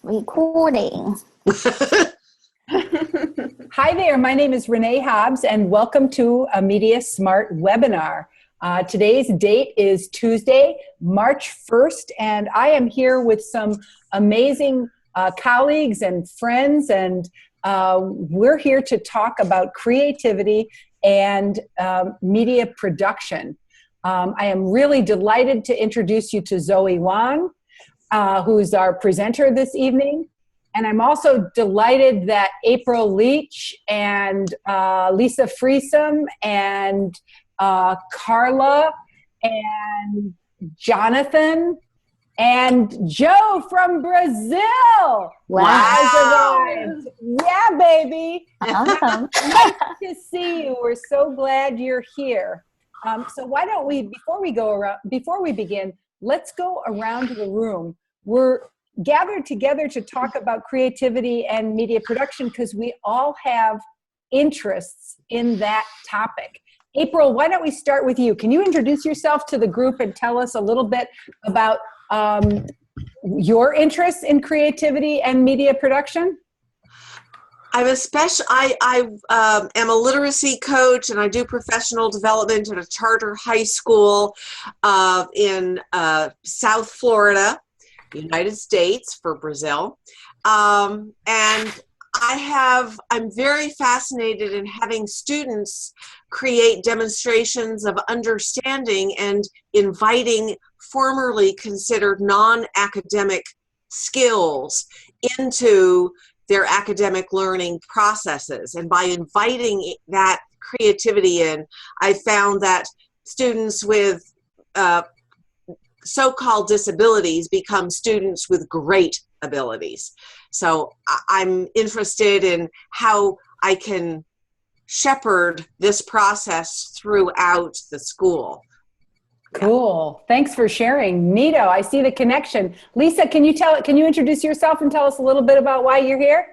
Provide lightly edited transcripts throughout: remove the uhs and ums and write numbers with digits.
recording. Hi there, my name is Renee Hobbs and welcome to a Media Smart webinar. Today's date is Tuesday, March 1st, and I am here with some amazing colleagues and friends, and we're here to talk about creativity and media production. I am really delighted to introduce you to Zoey Wang, who's our presenter this evening. And I'm also delighted that April Leach and Lisa Freesome and Carla and Jonathan and Joe from Brazil. Wow. Yeah, baby. Awesome. Nice to see you. We're so glad you're here. So why don't we, before we begin, let's go around the room. We're gathered together to talk about creativity and media production because we all have interests in that topic. April, why don't we start with you? Can you introduce yourself to the group and tell us a little bit about your interests in creativity and media production? I am a literacy coach, and I do professional development at a charter high school in South Florida, United States, for Brazil. And I'm very fascinated in having students create demonstrations of understanding and inviting formerly considered non-academic skills into their academic learning processes. And by inviting that creativity in, I found that students with so-called disabilities become students with great abilities. So I'm interested in how I can shepherd this process throughout the school. Cool. Thanks for sharing. Neato, I see the connection. Lisa, can you introduce yourself and tell us a little bit about why you're here?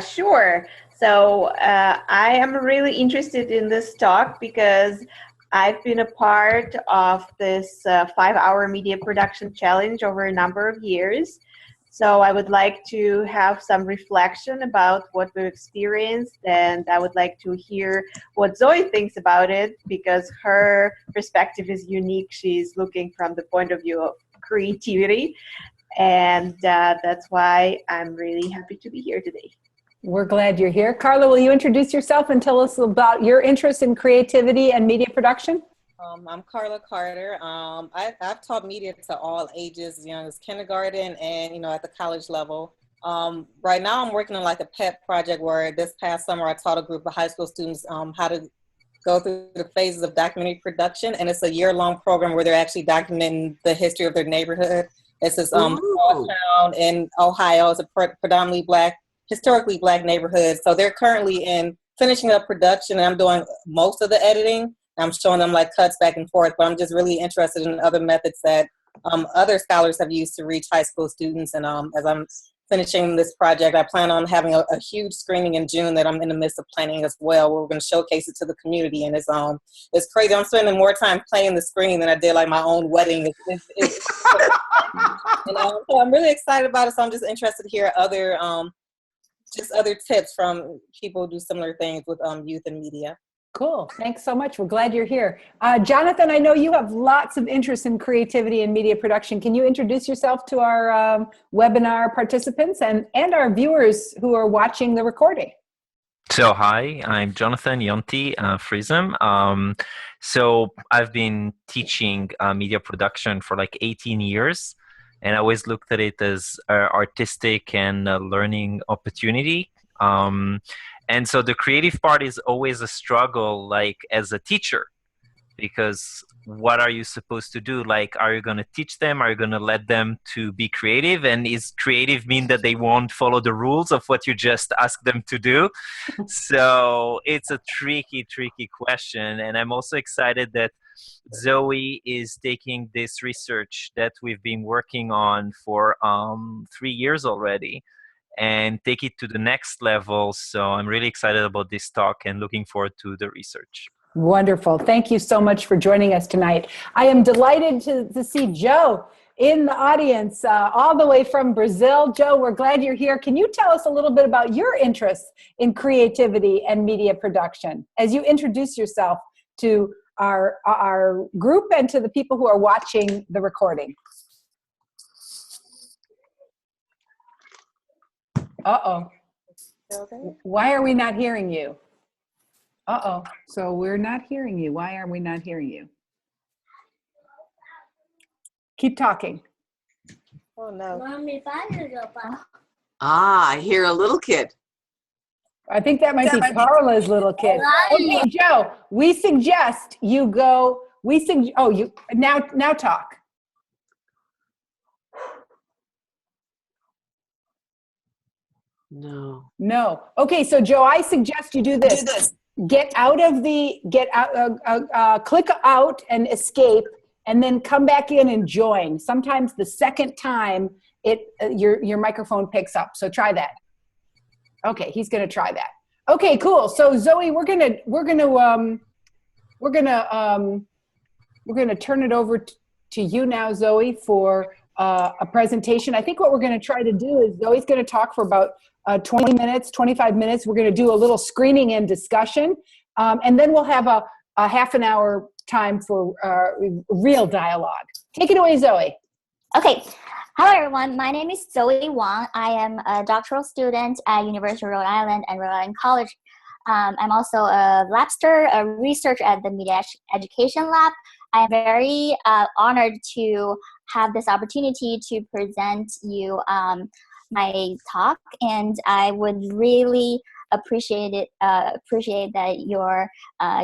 Sure. So I am really interested in this talk because I've been a part of this 5-hour media production challenge over a number of years. So I would like to have some reflection about what we've experienced, and I would like to hear what Zoey thinks about it because her perspective is unique. She's looking from the point of view of creativity, and that's why I'm really happy to be here today. We're glad you're here. Carla, will you introduce yourself and tell us about your interest in creativity and media production? I'm Carla Carter. I've taught media to all ages, as young as kindergarten and, at the college level. Right now I'm working on like a pet project where this past summer I taught a group of high school students how to go through the phases of documentary production. And it's a year-long program where they're actually documenting the history of their neighborhood. It's this small town in Ohio. It's a predominantly historically black neighborhood. So they're currently finishing up production, and I'm doing most of the editing. I'm showing them like cuts back and forth, but I'm just really interested in other methods that other scholars have used to reach high school students. And as I'm finishing this project, I plan on having a huge screening in June that I'm in the midst of planning as well, where we're going to showcase it to the community. And it's crazy. I'm spending more time playing the screen than I did like my own wedding. So I'm really excited about it. So I'm just interested to hear other tips from people who do similar things with youth and media. Cool. Thanks so much. We're glad you're here. Jonathan, I know you have lots of interest in creativity and media production. Can you introduce yourself to our webinar participants and our viewers who are watching the recording? So hi, I'm Jonathan Yonti Friesem. So I've been teaching media production for like 18 years. And I always looked at it as artistic and learning opportunity. And so the creative part is always a struggle, like as a teacher, because what are you supposed to do? Like, are you going to teach them? Are you going to let them to be creative? And is creative mean that they won't follow the rules of what you just asked them to do? So it's a tricky question. And I'm also excited that Zoey is taking this research that we've been working on for 3 years already and take it to the next level. So I'm really excited about this talk and looking forward to the research. Wonderful. Thank you so much for joining us tonight. I am delighted to see Joe. in the audience, all the way from Brazil. Joe, we're glad you're here. Can you tell us a little bit about your interest in creativity and media production as you introduce yourself to our group and to the people who are watching the recording? Uh-oh. Why are we not hearing you? Uh-oh. So we're not hearing you. Why are we not hearing you? Keep talking. Oh no. I hear a little kid. I think that might be Carla's little kid. Okay, Joe, we suggest you go, now talk. No. Okay, so Joe, I suggest you do this. Click out and escape, and then come back in and join. Sometimes the second time your microphone picks up. So try that. Okay, he's going to try that. Okay, cool. So Zoe, we're gonna turn it over to you now, Zoe, for a presentation. I think what we're going to try to do is Zoe's going to talk for about 20 minutes, 25 minutes. We're going to do a little screening and discussion, and then we'll have a half an hour time for real dialogue. Take it away, Zoe. Okay. Hello, everyone. My name is Zoey Wang. I am a doctoral student at University of Rhode Island and Rhode Island College. I'm also a labster, a researcher at the Media Education Lab. I am very honored to have this opportunity to present you my talk, and I would really appreciate that you're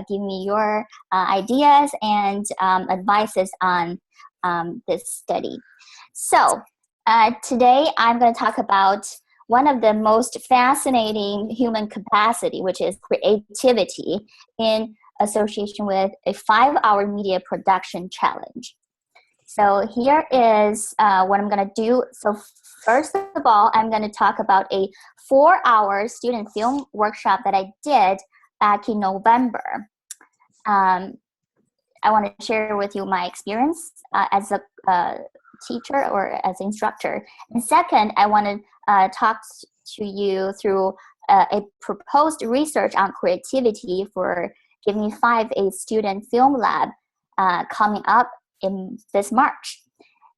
giving me your ideas and advices on this study. So today I'm going to talk about one of the most fascinating human capacity, which is creativity, in association with a 5-hour media production challenge. So here is what I'm going to do. So first of all, I'm going to talk about a 4-hour student film workshop that I did back in November. I want to share with you my experience as a teacher or as an instructor. And second, I want to talk to you through a proposed research on creativity for Give Me 5, a student film lab coming up in this March.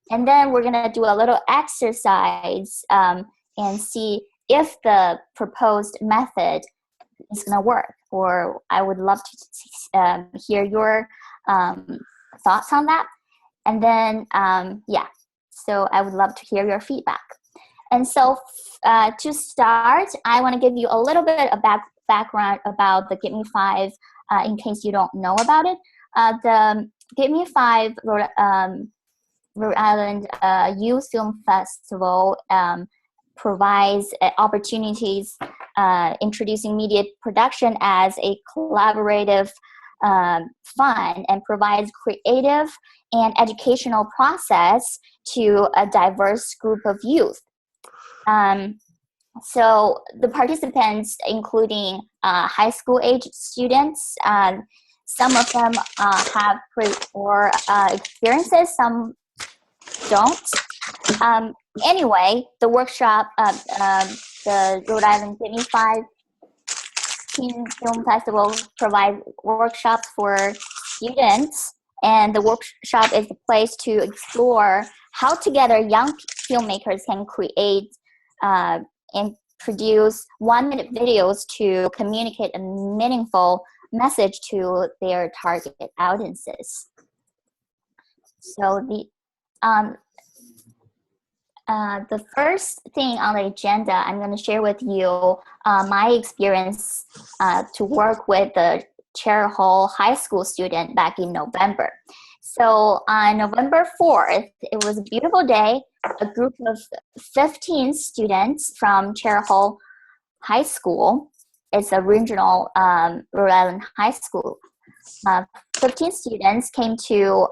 And then we're going to do a little exercise and see if the proposed method is going to work, or I would love to hear your thoughts on that. And then, so I would love to hear your feedback. And so to start, I want to give you a little bit of background about the Give Me 5 in case you don't know about it. The Give Me 5 Rhode Island Youth Film Festival provides opportunities introducing media production as a collaborative fun, and provides creative and educational process to a diverse group of youth. So the participants, including high school age students, some of them have experiences, some don't. Anyway, the workshop, the Rhode Island Give Me 5 Teen Film Festival provides workshops for students, and the workshop is a place to explore how together young filmmakers can create and produce 1-minute videos to communicate a meaningful message to their target audiences. So the first thing on the agenda, I'm going to share with you my experience to work with the Cherry Hall High School student back in November. So on November 4th, it was a beautiful day. A group of 15 students from Cherry Hall High School, it's a regional Rhode Island high school. 15 students came to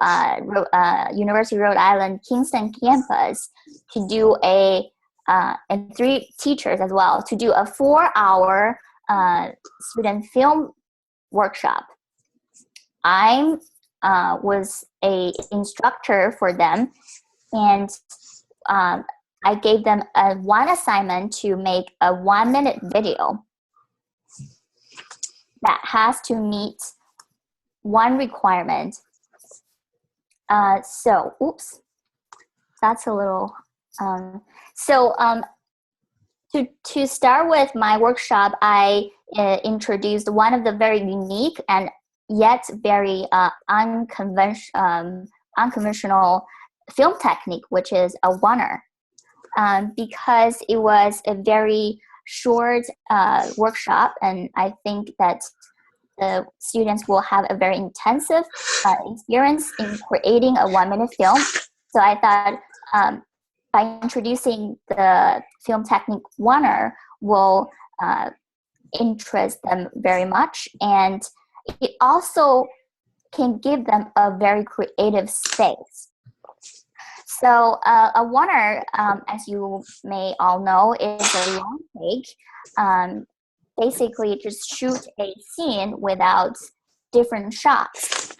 University of Rhode Island Kingston campus to do and 3 teachers as well, to do a 4-hour student film workshop. I was a instructor for them, and I gave them one assignment to make a 1-minute video that has to meet one requirement. Oops, that's a little. To start with my workshop, I introduced one of the very unique and yet very unconventional film technique, which is a oneer. Because it was a very short workshop, and I think that the students will have a very intensive experience in creating a 1-minute film. So I thought by introducing the film technique oneer will interest them very much, and it also can give them a very creative space. So a oneer, as you may all know, is a long take. Basically, just shoot a scene without different shots.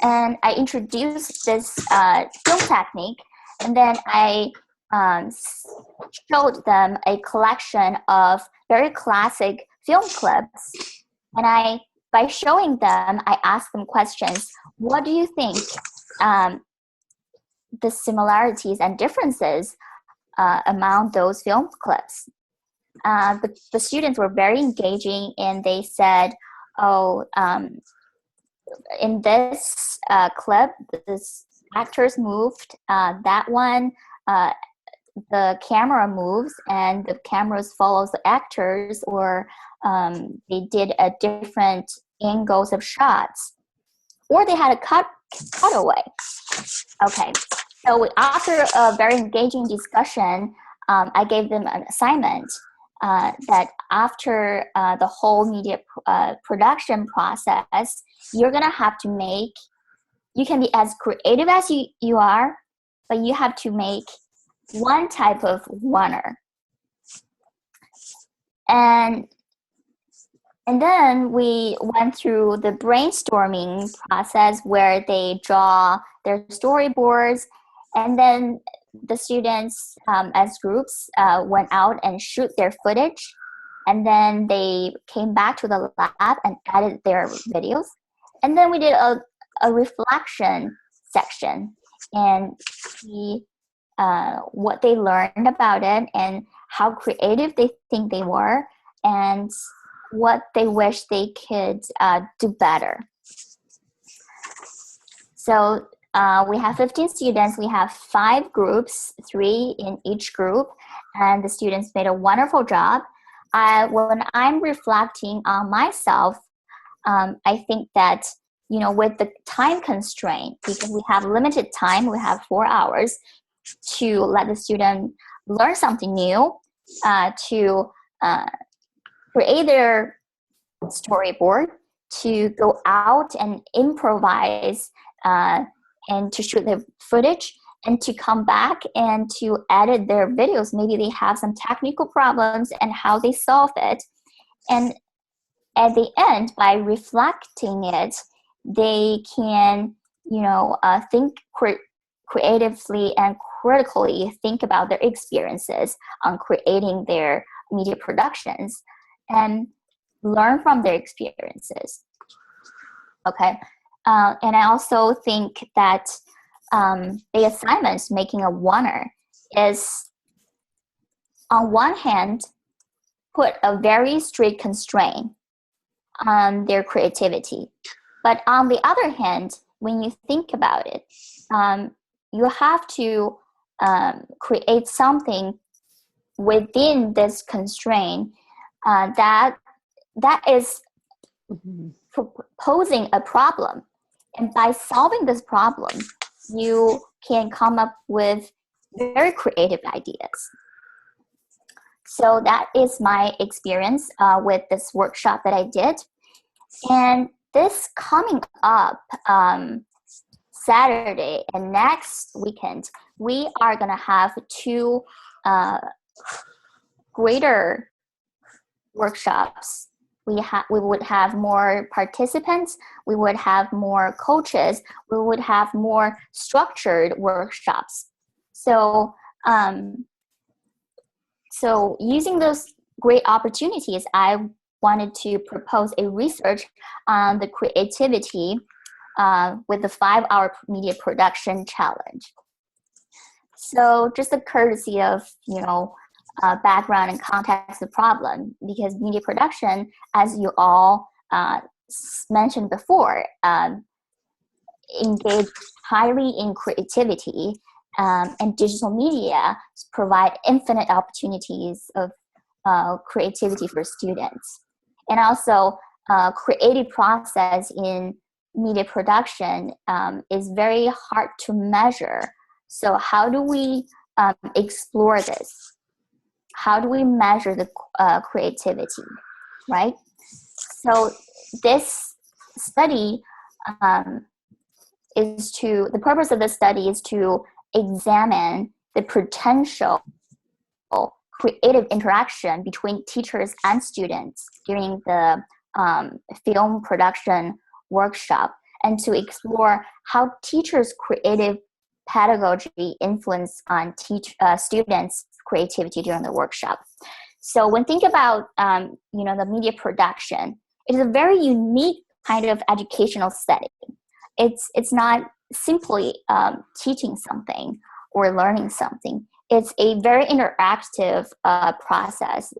And I introduced this film technique, and then I showed them a collection of very classic film clips. And by showing them, I asked them questions. What do you think the similarities and differences among those film clips? The students were very engaging, and they said, in this clip, this actors moved, that one, the camera moves and the cameras follows the actors, or they did a different angles of shots, or they had a cutaway. Okay, so after a very engaging discussion, I gave them an assignment that after the whole media production process, you're gonna have to make, you can be as creative as you are, but you have to make one type of oneer. And then we went through the brainstorming process where they draw their storyboards, and then the students as groups went out and shoot their footage, and then they came back to the lab and added their videos. And then we did a reflection section and see what they learned about it and how creative they think they were and what they wish they could do better. So we have 15 students. We have 5 groups, 3 in each group, and the students made a wonderful job. When I'm reflecting on myself, I think that, you know, with the time constraint, because we have limited time, we have 4 hours to let the student learn something new, to create their storyboard, to go out and improvise, and to shoot the footage, and to come back and to edit their videos. Maybe they have some technical problems and how they solve it. And at the end, by reflecting it, they can, you know, think creatively and critically think about their experiences on creating their media productions and learn from their experiences. Okay. And I also think that the assignments making a oneer is, on one hand, put a very strict constraint on their creativity. But on the other hand, when you think about it, you have to create something within this constraint that is posing a problem. And by solving this problem, you can come up with very creative ideas. So that is my experience with this workshop that I did. And this coming up Saturday and next weekend, we are going to have 2 greater workshops we would have more participants, we would have more coaches, we would have more structured workshops. So so using those great opportunities, I wanted to propose a research on the creativity with the 5-hour media production challenge. So just a courtesy of, background and context of the problem, because media production, as you all mentioned before, engage highly in creativity, and digital media provide infinite opportunities of creativity for students. And also, creative process in media production is very hard to measure. So how do we explore this? How do we measure the creativity, right? So this study the purpose of this study is to examine the potential creative interaction between teachers and students during the film production workshop, and to explore how teachers' creative pedagogy influence on students' creativity during the workshop. So when think about the media production, it is a very unique kind of educational setting. It's not simply teaching something or learning something. It's a very interactive process.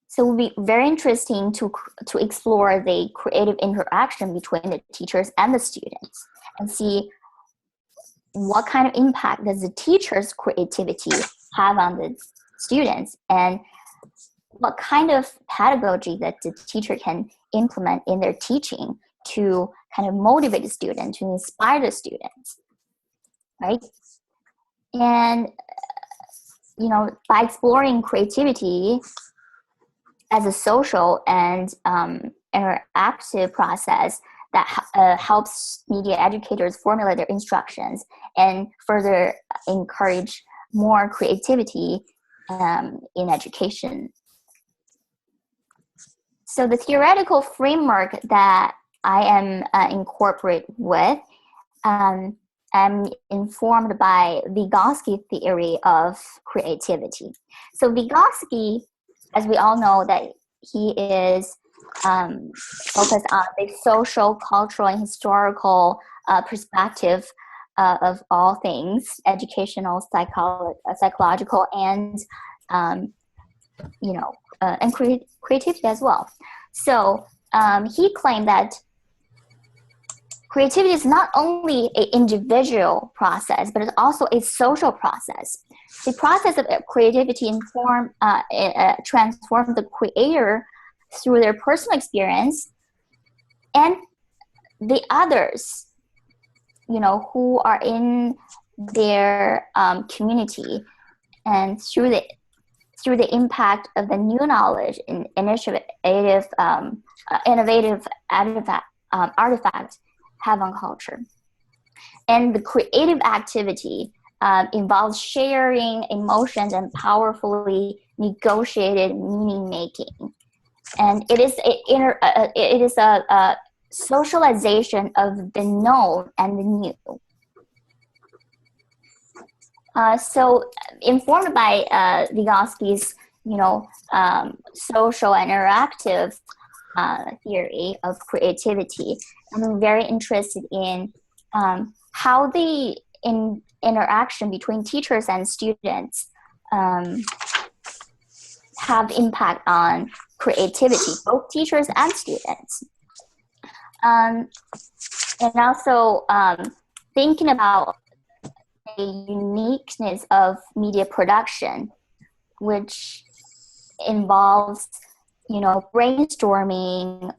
So it will be very interesting to explore the creative interaction between the teachers and the students, and see what kind of impact does the teacher's creativity have on the students, and what kind of pedagogy that the teacher can implement in their teaching to kind of motivate the student, to inspire the students, right? And, by exploring creativity as a social and interactive process that helps media educators formulate their instructions and further encourage more creativity in education. So the theoretical framework that I am incorporate with, I'm informed by Vygotsky theory of creativity. So Vygotsky, as we all know, that he is focused on the social, cultural, and historical perspective of all things, educational, psychological, and and creativity as well. So he claimed that creativity is not only an individual process, but it's also a social process. The process of creativity transforms the creator through their personal experience and the others, who are in their community, and through the impact of the new knowledge and innovative artifact have on culture. And the creative activity involves sharing emotions and powerfully negotiated meaning making. And it is a socialization of the known and the new. So informed by Vygotsky's, social and interactive theory of creativity, I'm very interested in how the interaction between teachers and students have impact on creativity, both teachers and students. And also thinking about the uniqueness of media production, which involves, brainstorming,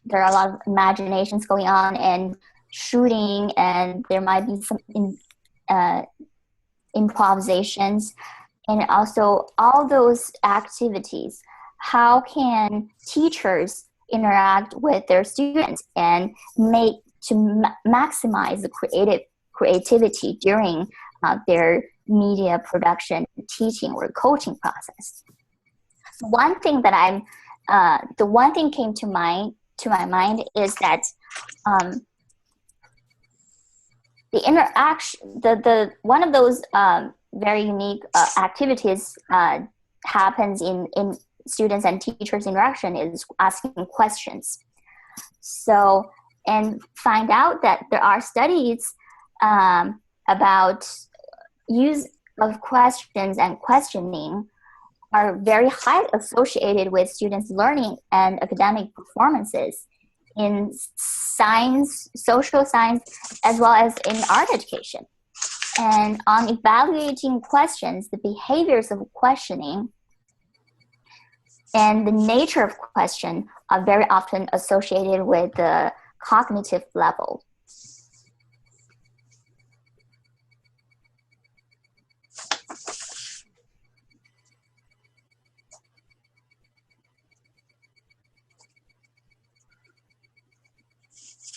there are a lot of imaginations going on and shooting, and there might be some improvisations, and also all those activities. How can teachers interact with their students and maximize the creativity during their media production, teaching, or coaching process. One thing that the one thing came to my mind is that the interaction, the one of those very unique activities happens in students and teachers interaction is asking questions. So, and find out that there are studies about use of questions and questioning are very highly associated with students' learning and academic performances in science, social science, as well as in art education. And on evaluating questions, the behaviors of questioning and the nature of question are very often associated with the cognitive level.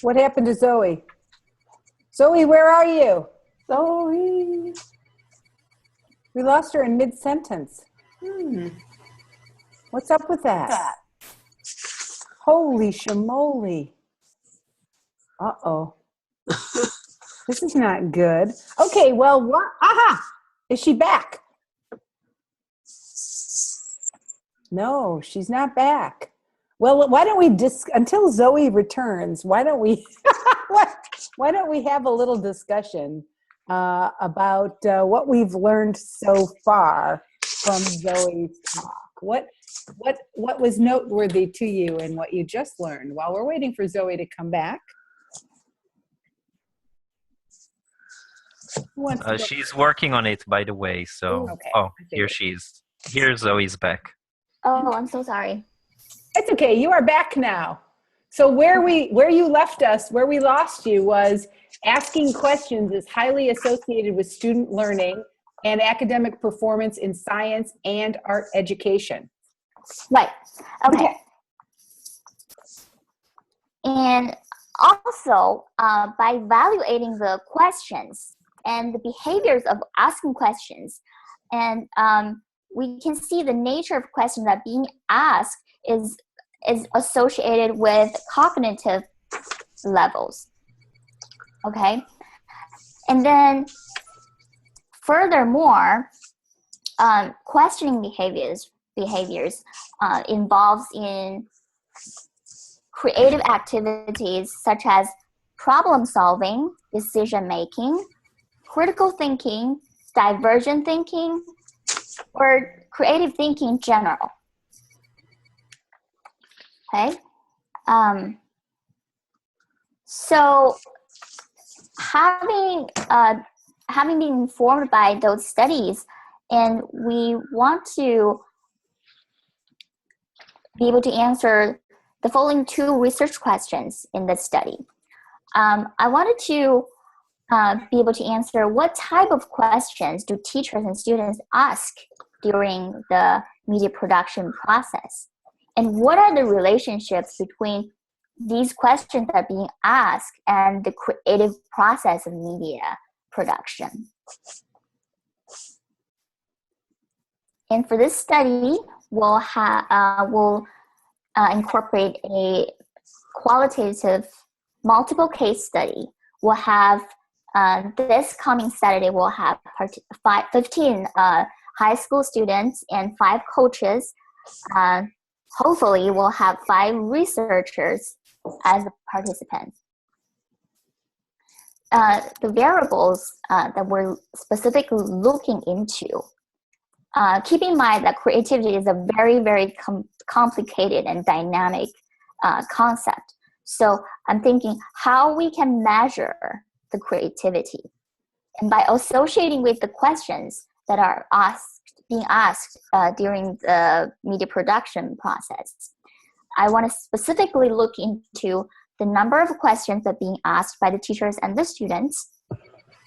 What happened to Zoe? Zoe, where are you? Zoe. We lost her in mid-sentence. What's up with that? Holy shamoly. Uh-oh. This is not good. Okay, well, what? Aha! Is she back? No, she's not back. Well, why don't we until Zoe returns, why don't we why don't we have a little discussion about what we've learned so far from Zoe's talk? What was noteworthy to you in what you just learned while we're waiting for Zoe to come back? She's working on it, by the way. So, okay. Here she is. Here's Zoe's back. Oh, I'm so sorry. It's okay. You are back now. So where you left us, where we lost you was asking questions is highly associated with student learning and academic performance in science and art education. Right. Okay. And also, by evaluating the questions and the behaviors of asking questions, and we can see the nature of questions that being asked is associated with cognitive levels. Okay. And then furthermore, questioning behaviors involves in creative activities such as problem solving, decision making, critical thinking, divergent thinking, or creative thinking in general. Okay. So having been informed by those studies, and we want to be able to answer the following two research questions in this study. I wanted to be able to answer what type of questions do teachers and students ask during the media production process? And what are the relationships between these questions that are being asked and the creative process of media production? And for this study, we'll incorporate a qualitative multiple case study. We'll have this coming Saturday, we'll have 15 high school students and 5 coaches. Hopefully, we'll have 5 researchers as participants. The variables that we're specifically looking into, keep in mind that creativity is a very, very complicated and dynamic concept. So I'm thinking how we can measure the creativity. And by associating with the questions that are being asked during the media production process, I want to specifically look into the number of questions that are being asked by the teachers and the students,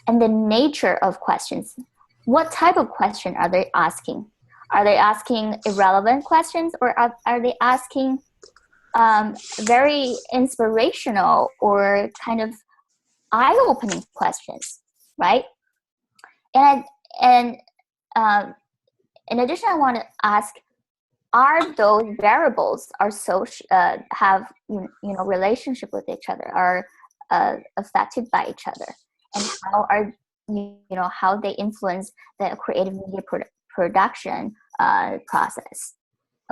and the nature of questions. What type of question are they asking? Are they asking irrelevant questions, or are they asking very inspirational or kind of eye-opening questions, right? And And in addition, I want to ask, are those variables are have relationship with each other, are affected by each other, and how are how they influence the creative media production process?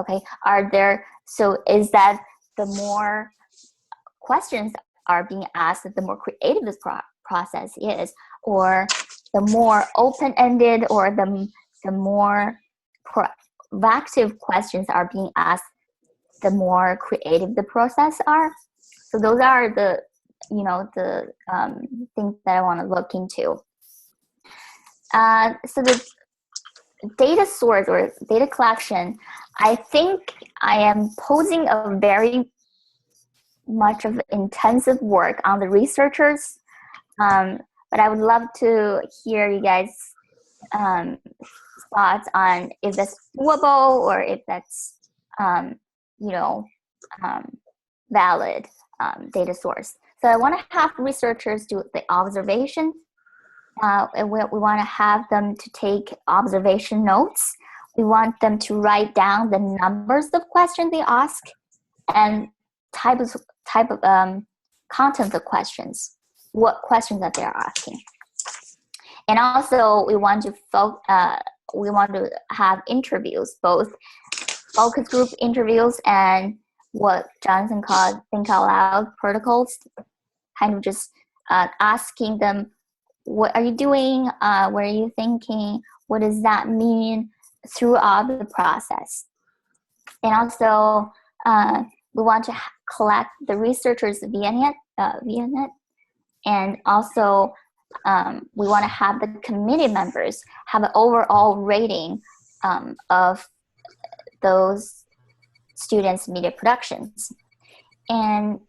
Okay, is that the more questions are being asked, the more creative this process is, or the more open-ended or the more proactive questions are being asked, the more creative the process are? So those are the things that I want to look into. So the data source or data collection, I think I am posing a very much of intensive work on the researchers, but I would love to hear you guys thoughts on if that's doable or if that's valid data source. So I want to have researchers do the observation, and we want to have them to take observation notes. We want them to write down the numbers of questions they ask and type of content of questions, what questions that they're asking. And also we want to have interviews, both focus group interviews and what Jonathan called Think Out Loud protocols, kind of just asking them, what are you doing? What are you thinking? What does that mean throughout the process? And also, we want to collect the researchers via net, and also we want to have the committee members have an overall rating of those students' media productions. And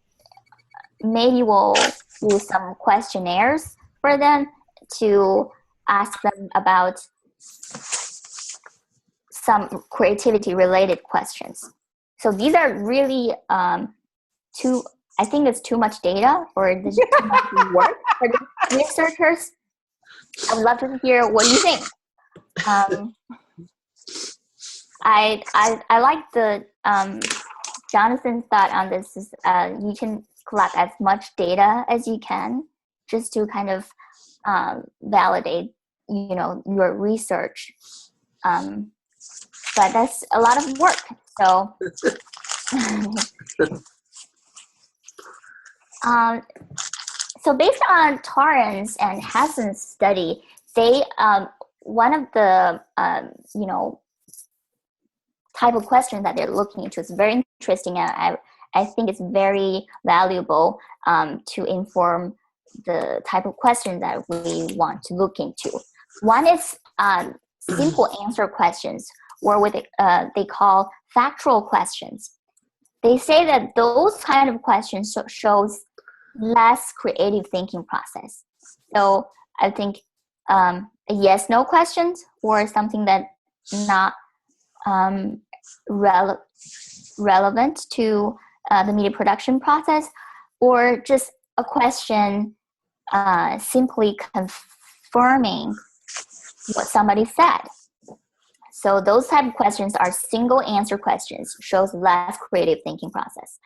maybe we'll do some questionnaires for them to ask them about some creativity related questions. So these are really I think it's too much data, or there's too much work for the researchers. I'd love to hear what you think. I like the Jonathan's thought on this is you can collect as much data as you can just to kind of validate your research, but that's a lot of work. So so based on Torrance and Hassan's study, they one of the type of question that they're looking into is very interesting, and I think it's very valuable to inform the type of question that we want to look into. One is simple answer questions, or what they call factual questions. They say that those kind of questions shows less creative thinking process. So I think yes/no questions, or something that not relevant to the media production process, or just a question simply confirming what somebody said. So those type of questions are single answer questions, shows less creative thinking process.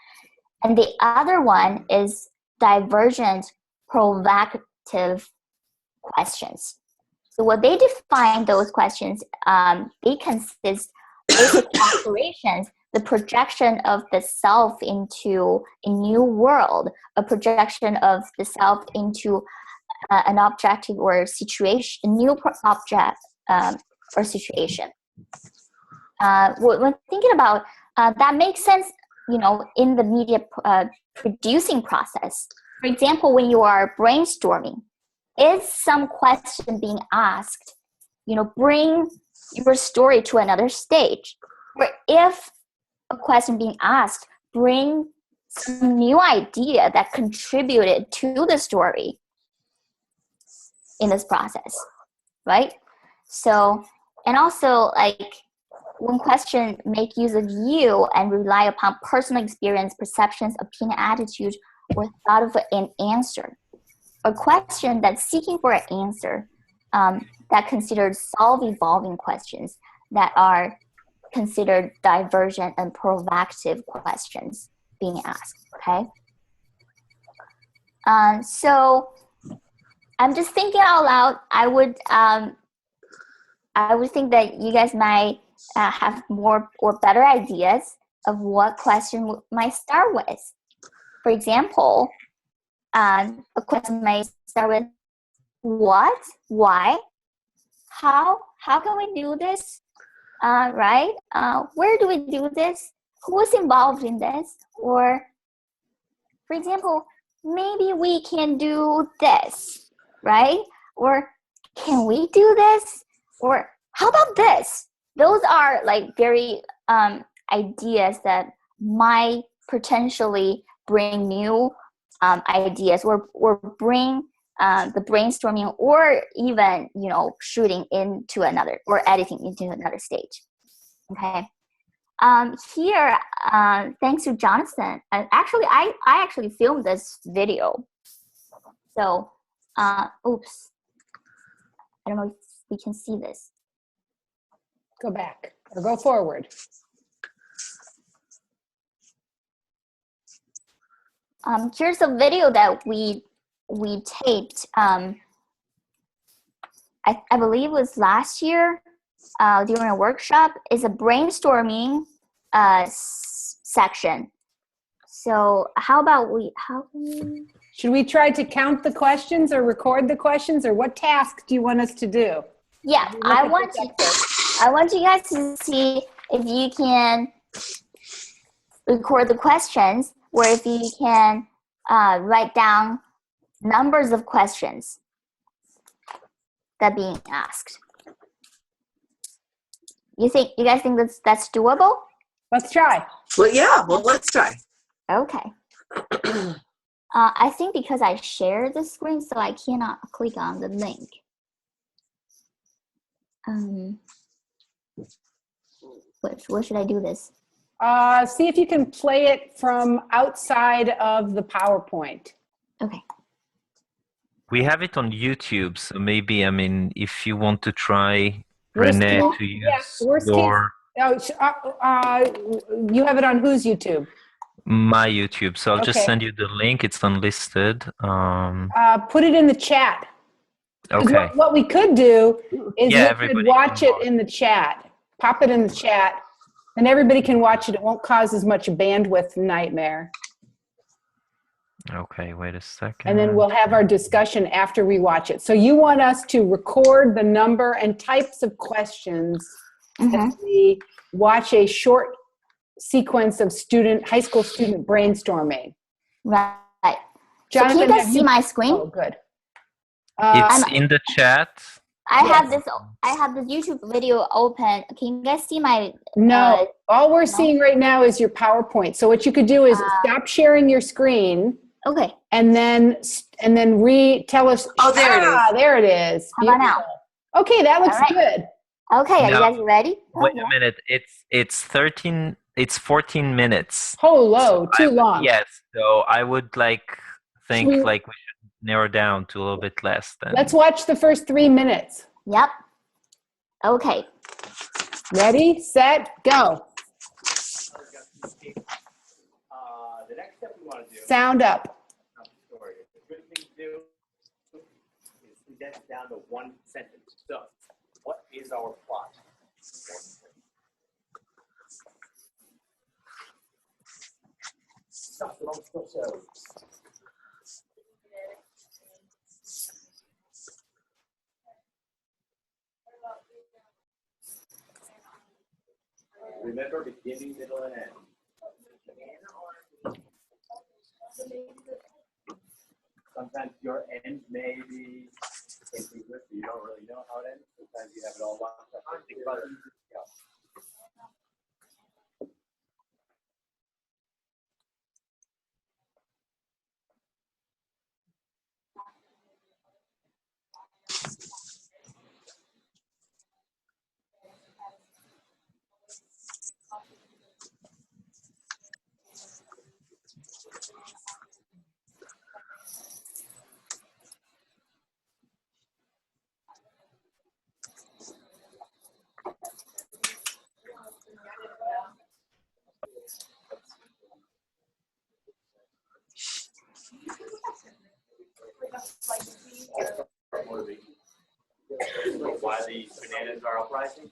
And the other one is divergent provocative questions. So what they define those questions, they consist basic aspirations, the projection of the self into a new world, a projection of the self into an objective or situation, a new object or situation. When thinking about that makes sense, in the media producing process. For example, when you are brainstorming, is some question being asked, bring your story to another stage? Or if a question being asked, bring some new idea that contributed to the story in this process, right? So, and also when question make use of you and rely upon personal experience, perceptions, opinion, attitude, or thought of an answer. A question that's seeking for an answer that considered solve-evolving questions that are considered divergent and provocative questions being asked, okay? So I'm just thinking out loud. I would think that you guys might have more or better ideas of what question might start with. For example, a question might start with what, why, how can we do this, right? Where do we do this? Who is involved in this? Or, for example, maybe we can do this, right? Or can we do this? Or how about this? Those are like very ideas that might potentially bring new ideas or bring the brainstorming or even, shooting into another or editing into another stage. Okay. Here, thanks to Jonathan, actually, I actually filmed this video. So, oops. I don't know if we can see this. Go back or go forward. Here's a video that we taped. I believe it was last year during a workshop. Is a brainstorming section. So how about Should we try to count the questions or record the questions, or what task do you want us to do? Yeah, I want you guys to see if you can record the questions, or if you can write down numbers of questions that are being asked. You guys think that's doable? Let's try. Well, yeah, well, let's try. Okay. I think because I shared the screen, so I cannot click on the link. What should I do this? See if you can play it from outside of the PowerPoint. Okay. We have it on YouTube, so maybe, if you want to try, Renee, to use your... You have it on whose YouTube? My YouTube. So I'll just Okay. send you the link. It's unlisted. Put it in the chat. Okay. What we could do is we could watch it in the chat. Pop it in the chat, and everybody can watch it. It won't cause as much bandwidth nightmare. Okay, wait a second. And then we'll have our discussion after we watch it. So you want us to record the number and types of questions as we watch a short sequence of high school student brainstorming. Right. Jonathan, so can you guys see my screen? Oh, good. It's in the chat. I have this YouTube video open. Can you guys see my? No, all we're seeing right now is your PowerPoint. So what you could do is stop sharing your screen. Okay. And then tell us. Oh, there it is. There it is. How about now? Okay, that looks good. Okay, are you guys ready? Wait a minute. It's 14 minutes. Low, too long. Yes. So I would think we should narrow down to a little bit less than. Let's watch the first 3 minutes. Yep. Okay. Ready, set, go. The next step we want to do. Sound up. Story. The good thing to do is condense down to one sentence. So, what is our plot? Stuff that I'm supposed to. Remember beginning, middle, and end. Sometimes your end may be ambiguous, you don't really know how it ends. Sometimes you have it all locked up. Think about it. Go. Why the bananas are uprising?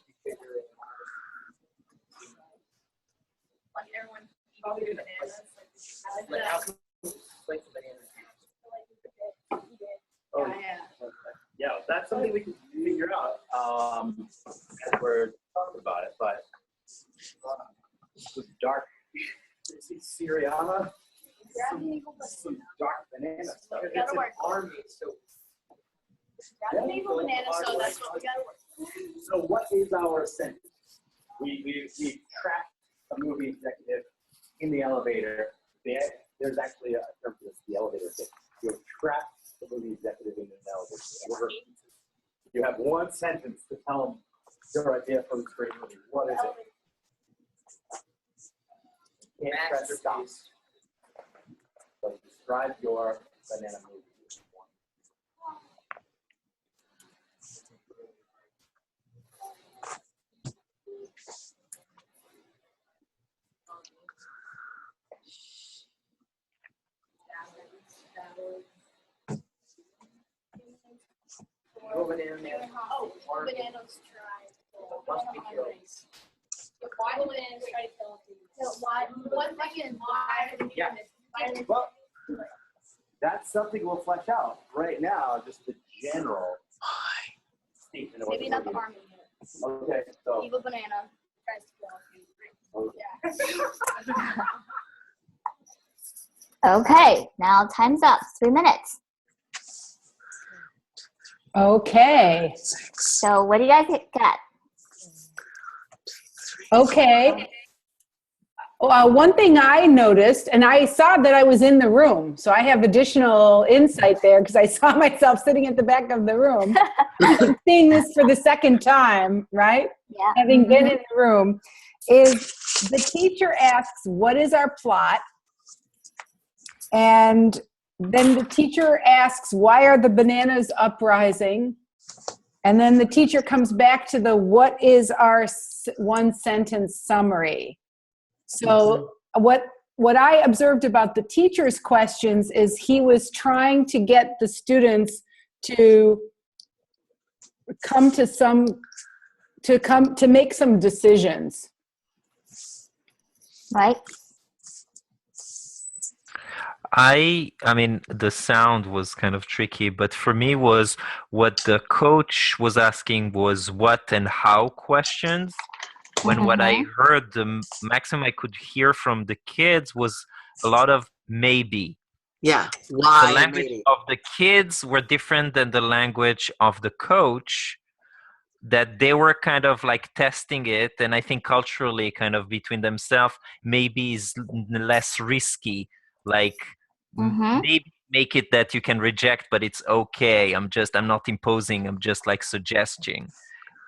Like everyone eating bananas. Like how like bananas. Oh, yeah, that's something we can figure out as we're talking about it. But with dark, Syriana, some dark banana stuff. It's an army, so. Grab an evil banana, so that's what we gotta work. So what is our sentence? We trapped a movie executive in the elevator. There's actually a term for this, the elevator thing. You have trapped the movie executive in an elevator. You have one sentence to tell them your idea for the great movie. What is it? Can't press stop. So describe your banana movie. Oh, bananas tried. Why the bananas try to kill us? Why? One second. Why? Yeah. Well, that's something we'll flesh out right now. Just the general statement of what Maybe not the army. Okay, so Evil banana tries to kill us. Yeah. Okay, now time's up. 3 minutes. Okay. So what do you guys get? Okay. One thing I noticed, and I saw that I was in the room, so I have additional insight there because I saw myself sitting at the back of the room, seeing this for the second time, right? Yeah. Having been in the room, is the teacher asks, what is our plot? And then the teacher asks, why are the bananas uprising? And then the teacher comes back to the, what is our one sentence summary? So what I observed about the teacher's questions is he was trying to get the students to come to make some decisions. Right? I mean, the sound was kind of tricky, but for me was what the coach was asking was what and how questions. When what I heard, the maximum I could hear from the kids was a lot of maybe. Yeah. The Why? language Maybe. of the kids were different than the language of the coach, that they were kind of like testing it. And I think culturally kind of between themselves, maybe is less risky. Like maybe make it that you can reject, but it's okay. I'm not imposing. I'm just like suggesting.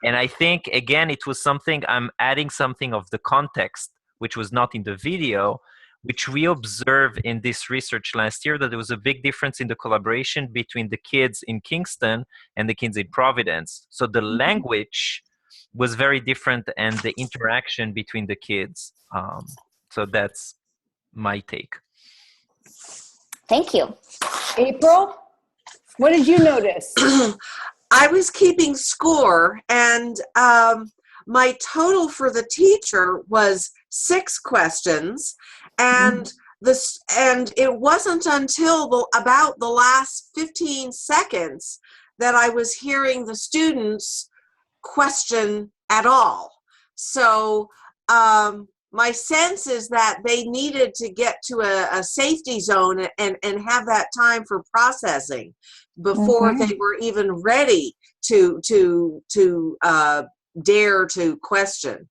And I think, again, it was something, I'm adding something of the context, which was not in the video, which we observed in this research last year, that there was a big difference in the collaboration between the kids in Kingston and the kids in Providence. So the language was very different and the interaction between the kids. So that's my take. Thank you. April, what did you notice? I was keeping score, and my total for the teacher was 6 questions, and it wasn't until about the last 15 seconds that I was hearing the students question at all. So my sense is that they needed to get to a safety zone and have that time for processing before they were even ready to dare to question.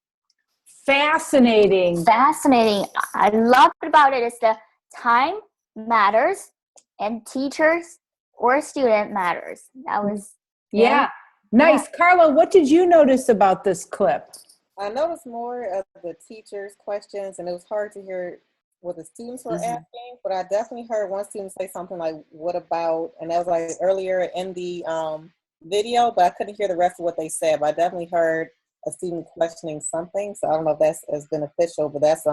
Fascinating. Fascinating. I love about it is the time matters and teachers or student matters. That was yeah. Nice. Carla, what did you notice about this clip? I noticed more of the teachers' questions, and it was hard to hear what the students were asking, but I definitely heard one student say something like, what about, and that was like earlier in the video, but I couldn't hear the rest of what they said, but I definitely heard a student questioning something, so I don't know if that's as beneficial, but that's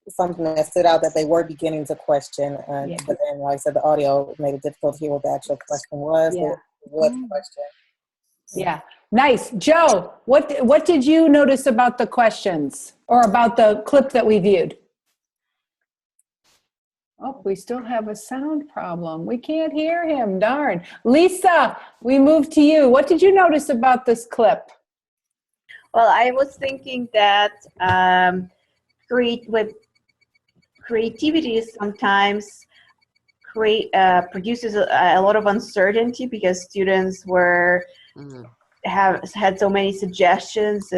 something that stood out that they were beginning to question. Yeah. But then, like I said, the audio made it difficult to hear what the actual question was. Yeah. What question? Yeah. Nice. Joe, what did you notice about the questions or about the clip that we viewed? Oh, we still have a sound problem. We can't hear him. Darn. Lisa, we move to you. What did you notice about this clip? Well, I was thinking that with creativity sometimes produces a lot of uncertainty because students have had so many suggestions,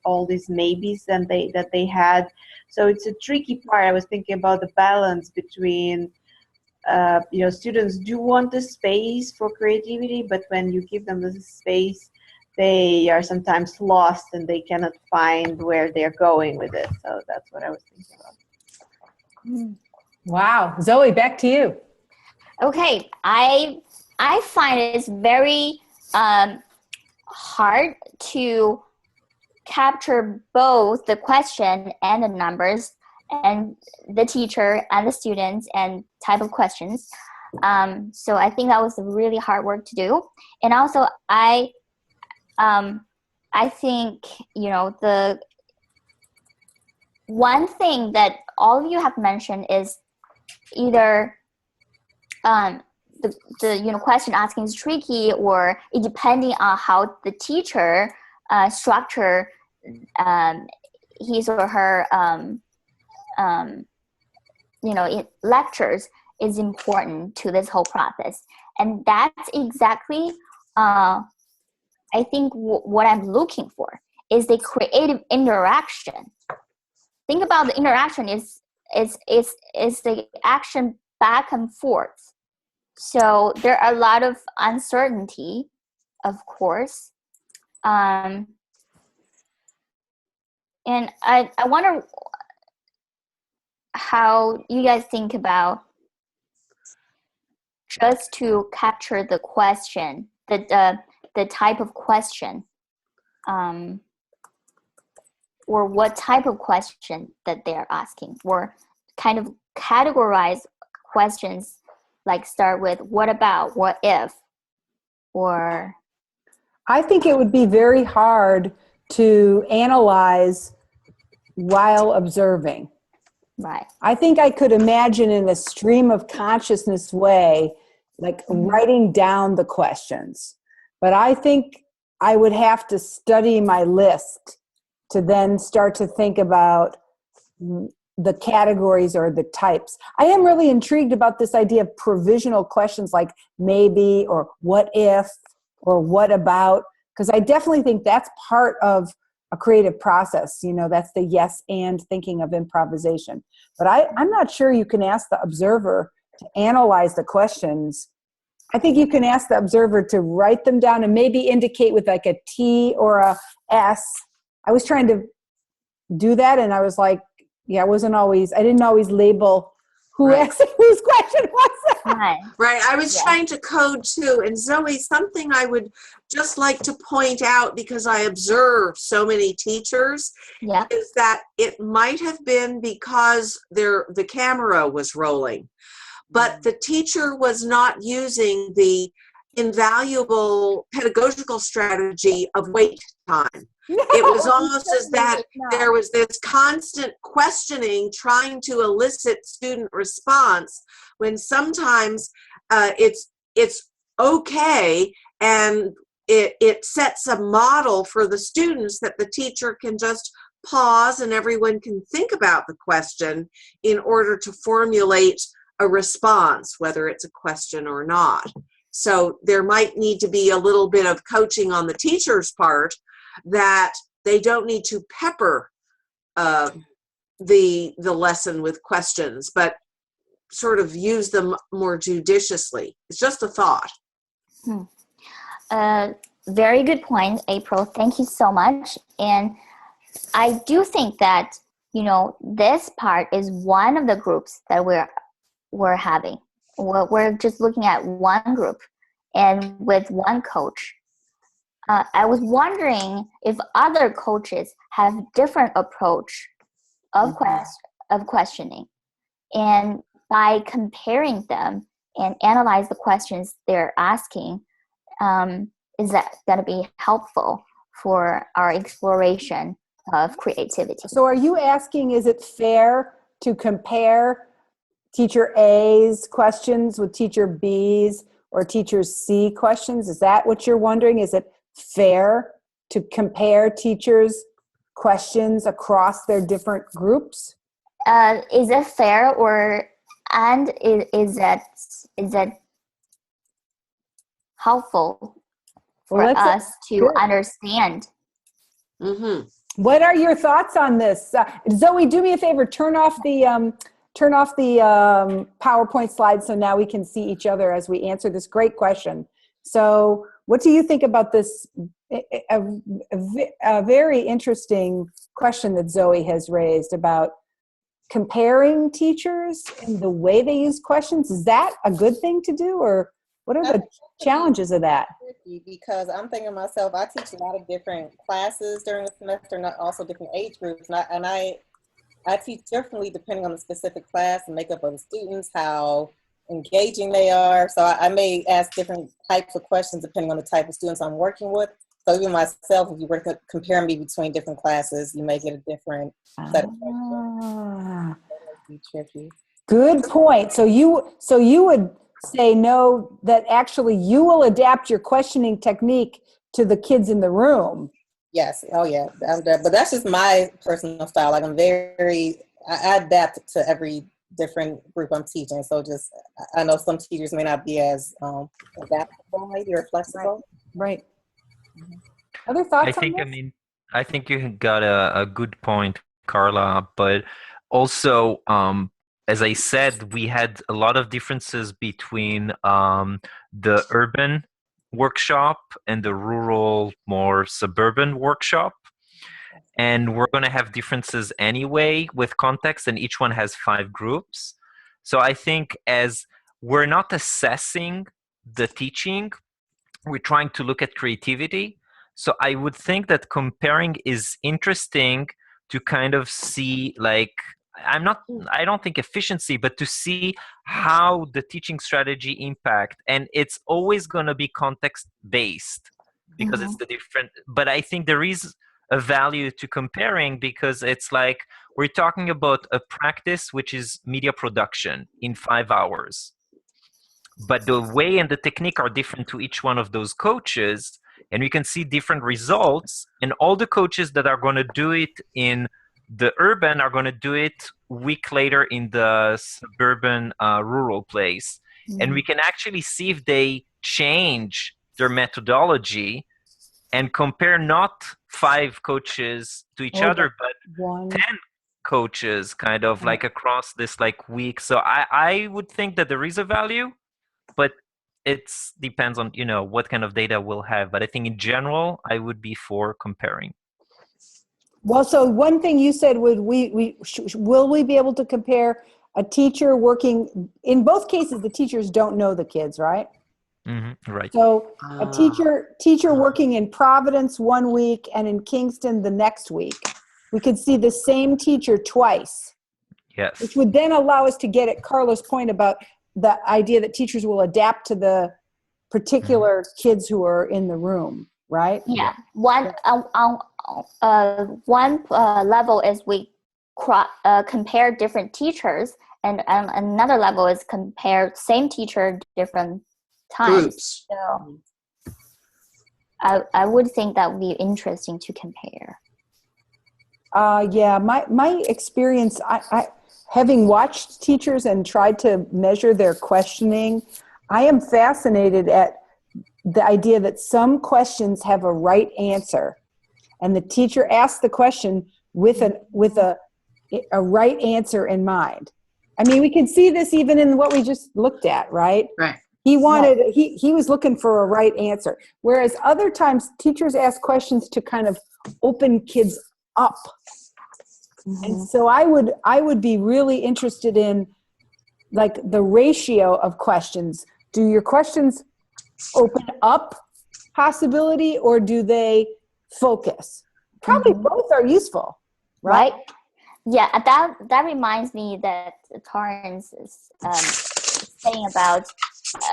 all these maybes that they had. So it's a tricky part. I was thinking about the balance between students do want the space for creativity, but when you give them the space, they are sometimes lost and they cannot find where they're going with it. So that's what I was thinking about. Wow. Zoe, back to you. Okay, I find it's very hard to capture both the question and the numbers and the teacher and the students and type of questions. So I think that was really hard work to do. And also I think, the one thing that all of you have mentioned is either the question asking is tricky, or it depending on how the teacher structure his or her lectures is important to this whole process. And that's exactly I think what I'm looking for is the creative interaction. Think about the interaction is the action back and forth. So there are a lot of uncertainty, of course. And I wonder how you guys think about just to capture the question, the type of question, or what type of question that they're asking, or kind of categorize questions like start with what about, what if, or... I think it would be very hard to analyze while observing. Right. I think I could imagine in a stream of consciousness way, like writing down the questions. But I think I would have to study my list to then start to think about the categories or the types. I am really intrigued about this idea of provisional questions like maybe or what if or what about, because I definitely think that's part of a creative process. That's the yes and thinking of improvisation. But I'm not sure you can ask the observer to analyze the questions. I think you can ask the observer to write them down and maybe indicate with like a T or a S. I was trying to do that and I was like, I didn't always label who asked whose question was that. Right. I was trying to code too. And Zoe, something I would just like to point out, because I observe so many teachers, is that it might have been because the camera was rolling, but the teacher was not using the invaluable pedagogical strategy of wait time. It was almost as that there was this constant questioning trying to elicit student response, when sometimes it's okay, and it sets a model for the students that the teacher can just pause and everyone can think about the question in order to formulate a response, whether it's a question or not. So there might need to be a little bit of coaching on the teacher's part, that they don't need to pepper the lesson with questions, but sort of use them more judiciously. It's just a thought. Very good point, April. Thank you so much. And I do think that, this part is one of the groups that we're having. We're just looking at one group and with one coach. I was wondering if other coaches have different approach of of questioning. And by comparing them and analyze the questions they're asking, is that going to be helpful for our exploration of creativity? So are you asking, is it fair to compare teacher A's questions with teacher B's or teacher C questions? Is that what you're wondering? Is it fair to compare teachers' questions across their different groups? Is it fair, and is that helpful for us to understand? Mm-hmm. What are your thoughts on this? Zoe, do me a favor, turn off the PowerPoint slide so now we can see each other as we answer this great question. So what do you think about this, a very interesting question that Zoe has raised about comparing teachers and the way they use questions? Is that a good thing to do, or what are the challenges of that? Because I'm thinking myself, I teach a lot of different classes during the semester, not also different age groups, and I teach differently depending on the specific class and makeup of the students, how engaging they are. So I may ask different types of questions depending on the type of students I'm working with. So even myself, if you were to compare me between different classes, you may get a different set of questions. Good point. So you would say no, that actually you will adapt your questioning technique to the kids in the room. Yes. Oh yeah. But that's just my personal style. Like I adapt to every different group I'm teaching. So I know some teachers may not be as adaptable maybe or flexible. Right. Other thoughts on this? I think you got a good point, Carla, but also, as I said, we had a lot of differences between the urban workshop and the rural, more suburban workshop. And we're going to have differences anyway with context, and each one has 5 groups. So I think as we're not assessing the teaching, we're trying to look at creativity. So I would think that comparing is interesting to kind of see, like, I don't think efficiency, but to see how the teaching strategy impact. And it's always going to be context based because it's the different, but I think there is a value to comparing, because it's like we're talking about a practice which is media production in 5 hours. But the way and the technique are different to each one of those coaches, and we can see different results. And all the coaches that are going to do it in the urban are going to do it a week later in the suburban rural place. And we can actually see if they change their methodology and compare not 5 coaches to each other, but 10 coaches kind of like across this like week. So I would think that there is a value, but it depends on, what kind of data we'll have. But I think in general, I would be for comparing. Well, so one thing you said, will we be able to compare a teacher working, in both cases, the teachers don't know the kids, right? Mm-hmm, right. So a teacher working in Providence one week and in Kingston the next week, we could see the same teacher twice. Yes. Which would then allow us to get at Carla's point about the idea that teachers will adapt to the particular kids who are in the room, right? Yeah. One level is we compare different teachers, and another level is compare same teacher different times. Groups. So I would think that would be interesting to compare. Yeah, my experience, I having watched teachers and tried to measure their questioning, I am fascinated at the idea that some questions have a right answer, and the teacher asks the question with a right answer in mind. I mean, we can see this even in what we just looked at, right? Right. He was looking for a right answer. Whereas other times teachers ask questions to kind of open kids up. And so I would be really interested in like the ratio of questions. Do your questions open up possibility, or do they focus? Probably both are useful, right? Yeah, that reminds me that Torrance is saying about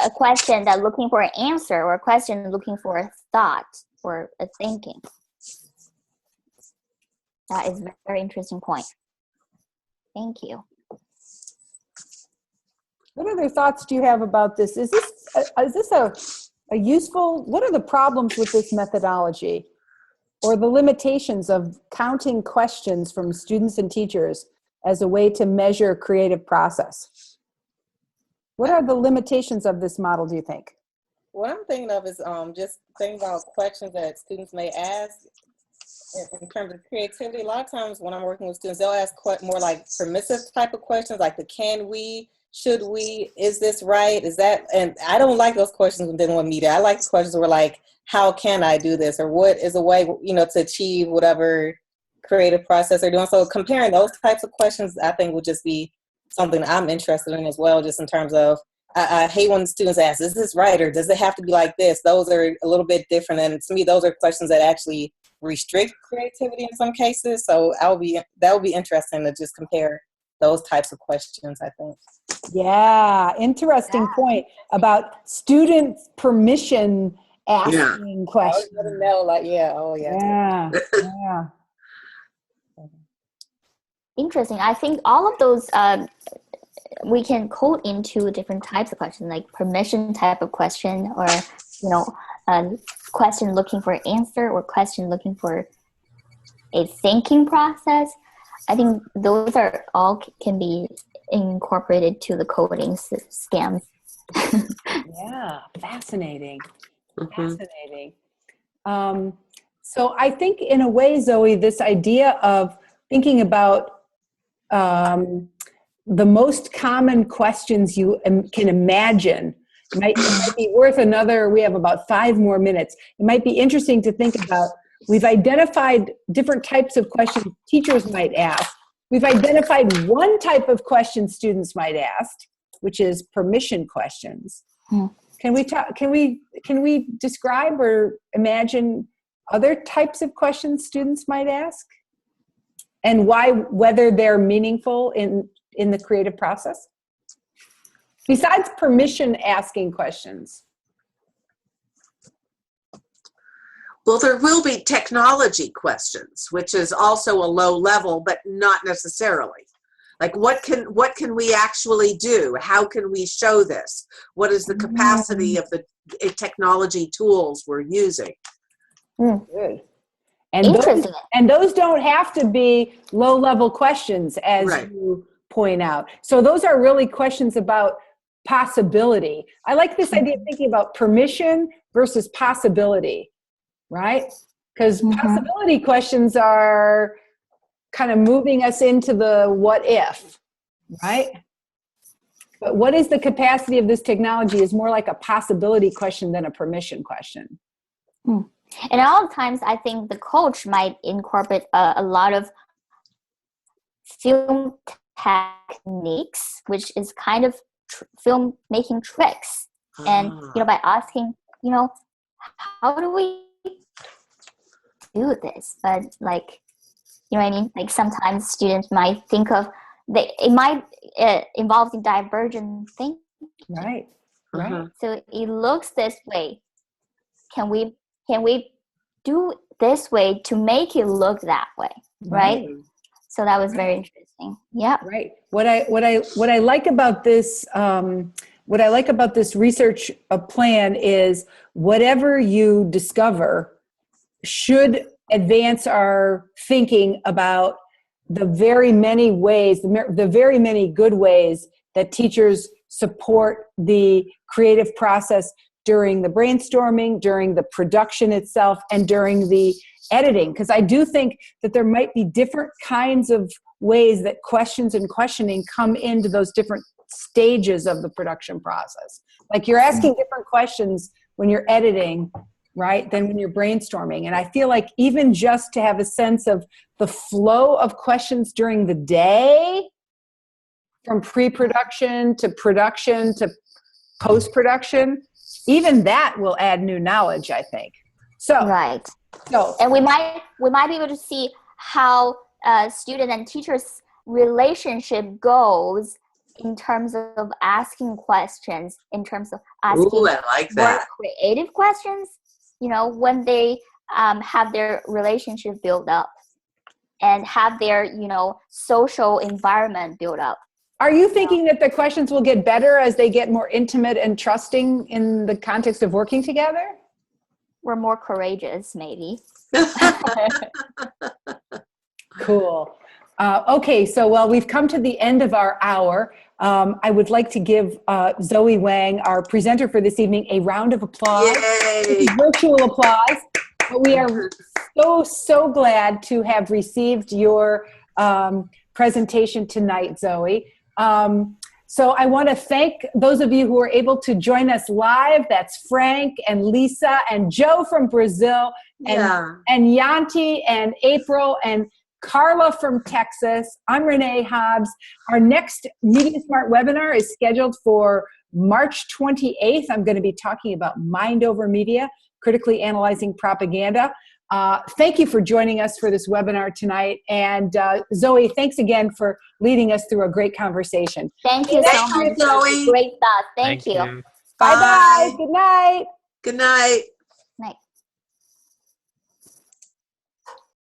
a question that looking for an answer, or a question looking for a thought or a thinking. That is a very interesting point. Thank you. What other thoughts do you have about this? Is this a useful, what are the problems with this methodology, or the limitations of counting questions from students and teachers as a way to measure creative process? What are the limitations of this model, do you think? What I'm thinking of is just thinking about questions that students may ask in terms of creativity. A lot of times when I'm working with students, they'll ask more like permissive type of questions, like the can we, should we, is this right, is that, and I don't like those questions within one media. I like questions where like, how can I do this, or what is a way, to achieve whatever creative process they're doing. So comparing those types of questions, I think would just be something I'm interested in as well, just in terms of, I hate when students ask, is this right, or does it have to be like this? Those are a little bit different, and to me, those are questions that actually restrict creativity in some cases. So that would be interesting to just compare those types of questions, I think. Yeah, interesting point about student permission asking questions. I was know, like, Yeah. Interesting. I think all of those we can code into different types of questions, like permission type of question, or question looking for an answer, or question looking for a thinking process. I think those are all can be incorporated to the coding scams. Yeah, fascinating. Mm-hmm. Fascinating. So I think in a way, Zoe, this idea of thinking about the most common questions you can imagine might be worth another, we have about 5 more minutes. It might be interesting to think about, we've identified different types of questions teachers might ask. We've identified one type of question students might ask, which is permission questions. Can we describe or imagine other types of questions students might ask, and whether they're meaningful in the creative process? Besides permission asking questions. Well, there will be technology questions, which is also a low level, but not necessarily. Like, what can we actually do? How can we show this? What is the capacity of the technology tools we're using? Good. And those don't have to be low-level questions, as you point out. So those are really questions about possibility. I like this idea of thinking about permission versus possibility, right? Because possibility questions are kind of moving us into the what if, right? But what is the capacity of this technology is more like a possibility question than a permission question. And all the times, I think the coach might incorporate a lot of film techniques, which is kind of film making tricks. And, by asking, how do we do this? But like, you know what I mean? Like sometimes students might think of, it might involve divergent thinking. Right. So it looks this way. Can we do this way to make it look that way, right? So that was very interesting. Yeah. Right. What I like about this research plan is whatever you discover should advance our thinking about the very many ways, the very many good ways that teachers support the creative process during the brainstorming, during the production itself, and during the editing. Because I do think that there might be different kinds of ways that questions and questioning come into those different stages of the production process. Like you're asking different questions when you're editing, right, than when you're brainstorming. And I feel like even just to have a sense of the flow of questions during the day, from pre-production to production to post-production, even that will add new knowledge, I think. And we might be able to see how students and teachers relationship goals in terms of asking questions, in terms of asking Ooh, I like more that. creative questions, you know, when they have their relationship built up and have their, you know, social environment built up. Are you thinking that the questions will get better as they get more intimate and trusting in the context of working together? We're more courageous, maybe. Cool. Okay, so well, we've come to the end of our hour. I would like to give Zoey Wang, our presenter for this evening, a round of applause. Yay! Virtual applause. But we are so glad to have received your presentation tonight, Zoey. So I want to thank those of you who are able to join us live. That's Frank and Lisa and Joe from Brazil and Yanti and April and Carla from Texas. I'm Renee Hobbs. Our next Media Smart webinar is scheduled for March 28th. I'm going to be talking about Mind Over Media, critically analyzing propaganda. Thank you for joining us for this webinar tonight. And Zoey, thanks again for leading us through a great conversation. Thank you so much. Zoey. Great thought. Thank you. Bye-bye. Good night. Good night.